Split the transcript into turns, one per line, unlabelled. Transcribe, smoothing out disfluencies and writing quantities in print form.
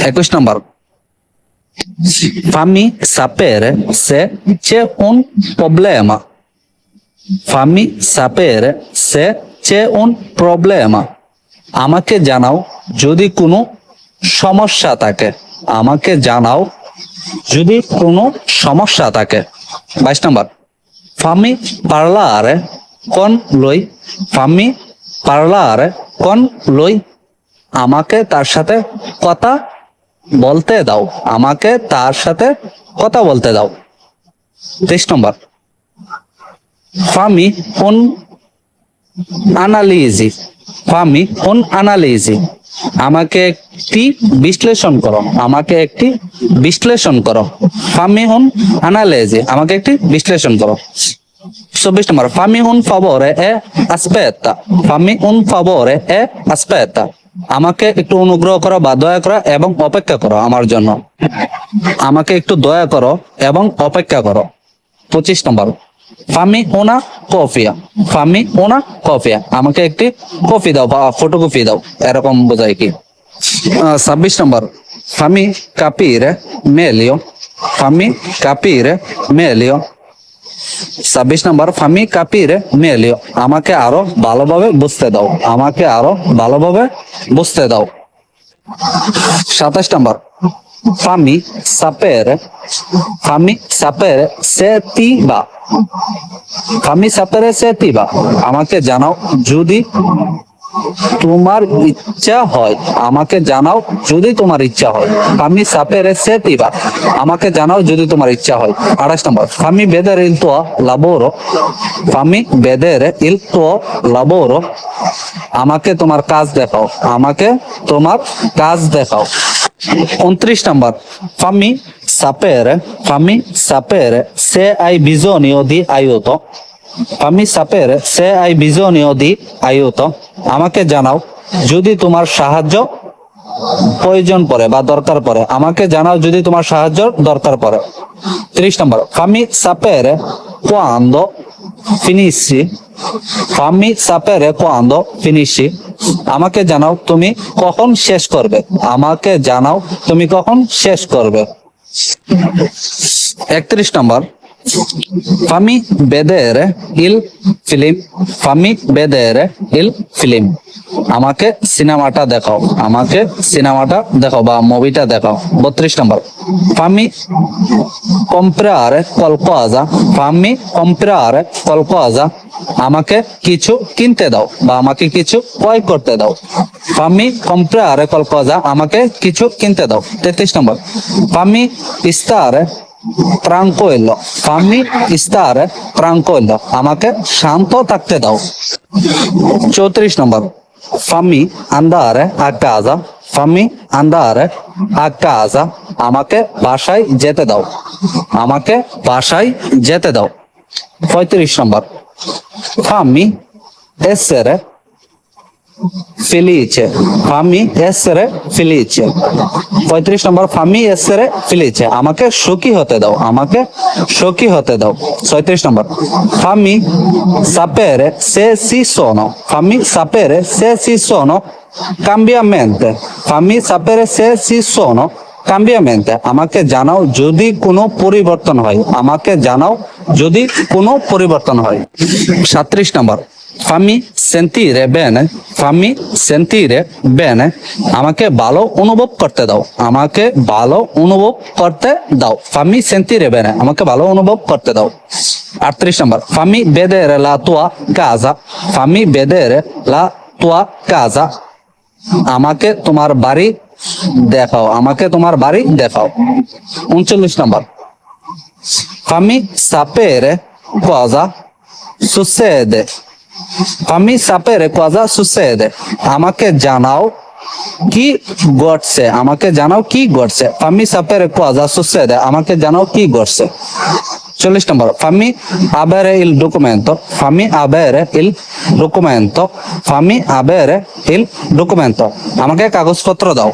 21 নম্বর, fammi sapere se c'è un problema. Fammi sapere se c'è un problema. আমাকে জানাও যদি কোনো সমস্যা থাকে। আমাকে জানাও যদি কোনো সমস্যা থাকে। 22 নম্বর, fammi parlare con lui. Fammi parlare con lui. আমাকে তার সাথে কথা বলতে দাও। আমাকে তার সাথে কথা বলতে দাও। 23 নম্বর, fammi un analisi. Fammi un analisi. আমাকে একটি বিশ্লেষণ করো। আমাকে একটি বিশ্লেষণ করো। Fammi un analisi. আমাকে একটি বিশ্লেষণ করো। 24 নম্বর, fammi un favore e aspetta. Fammi un favore e aspetta. আমাকে একটু অনুগ্রহ করো বা দয়া করো এবং অপেক্ষা করো আমার জন্য। আমাকে একটু দয়া করো এবং অপেক্ষা করো। 25 নম্বর, fammi una copia. Fammi una copia. আমাকে একটি কপি দাও বা ফটোকপি দাও, এরকম বোঝায় কি। 26 নম্বর, fammi capire meglio. Fammi capire meglio. 26 নম্বর, fammi capire meglio. আমাকে আরো ভালোভাবে বুঝতে দাও। আমাকে আরো ভালোভাবে বুঝতে দাও। 27 নম্বর, fammi sapere. Fammi sapere se ti va. Fammi sapere se ti va. আমাকে জানাও যদি তোমার ইচ্ছা হয়। আমাকে জানাও যদি তোমার ইচ্ছা হয়। Fammi sapere se ti va. আমাকে জানাও যদি তোমার ইচ্ছা হয়। 28 নম্বর, fammi vedere il tuo lavoro. Fammi vedere il tuo lavoro. আমাকে তোমার কাজ দেখাও। আমাকে তোমার কাজ দেখাও। 29 নম্বর, fammi sapere. Fammi sapere se hai bisogno di aiuto. Fammi sapere se hai bisogno di aiuto. আমাকে জানাও যদি তোমার সাহায্য প্রয়োজন পড়ে বা দরকার পড়ে। আমাকে জানাও যদি তোমার সাহায্য দরকার পড়ে। 30 নম্বর, fammi sapere quando finisci. Fammi sapere quando finisci. আমাকে জানাও তুমি কখন শেষ করবে। আমাকে জানাও তুমি কখন শেষ করবে। 31 নম্বর, fammi vedere il film. Fammi vedere il film. আমাকে সিনেমাটা দেখাও। আমাকে সিনেমাটা দেখাও বা মুভিটা দেখাও। 32 নম্বর, fammi comprare qualcosa. Fammi comprare qualcosa. আমাকে কিছু কিনতে দাও বা আমাকে কিছু ক্রয় করতে দাও। Fammi comprare qualcosa. আমাকে কিছু কিনতে দাও। 33 নম্বর, fammi stare tranquillo. Fammi stare tranquillo. আমাকে শান্ত থাকতে দাও। 34 নম্বর, fammi andare a casa. Fammi andare a casa. আমাকে বাসায় যেতে দাও। আমাকে বাসায় যেতে দাও। 35 নম্বর, fammi essere felice. Fammi essere felice. 35 নম্বর, fammi essere felice. আমাকে সুখী হতে দাও। আমাকে সুখী হতে দাও। 36 নম্বর, fammi sapere se ci sono. Fammi sapere se ci sono cambiamenti. Fammi sapere se ci sono cambiamenti. আমাকে জানাও যদি কোনো পরিবর্তন হয়। আমাকে জানাও যদি কোনো পরিবর্তন হয়। 37 নম্বর, fammi sentire bene. Fammi sentire bene. আমাকে ভালো অনুভব করতে দাও। আমাকে ভালো অনুভব করতে দাও। Fammi sentire bene. আমাকে ভালো অনুভব করতে দাও। 38 নম্বর, fammi vedere la tua casa. Fammi vedere la tua casa. আমাকে তোমার বাড়ি দেখাও। আমাকে তোমার বাড়ি দেখাও। 39 নম্বর, fammi sapere cosa succede. Fammi sapere cosa succede. আমাকে জানাও কি ঘটছে। আমাকে জানাও কি ঘটছে। Fammi sapere cosa succede. আমাকে জানাও কি ঘটছে। 40 নম্বর, fammi avere il documento. Fammi avere il documento. Fammi avere il documento. আমাকে কাগজপত্র দাও।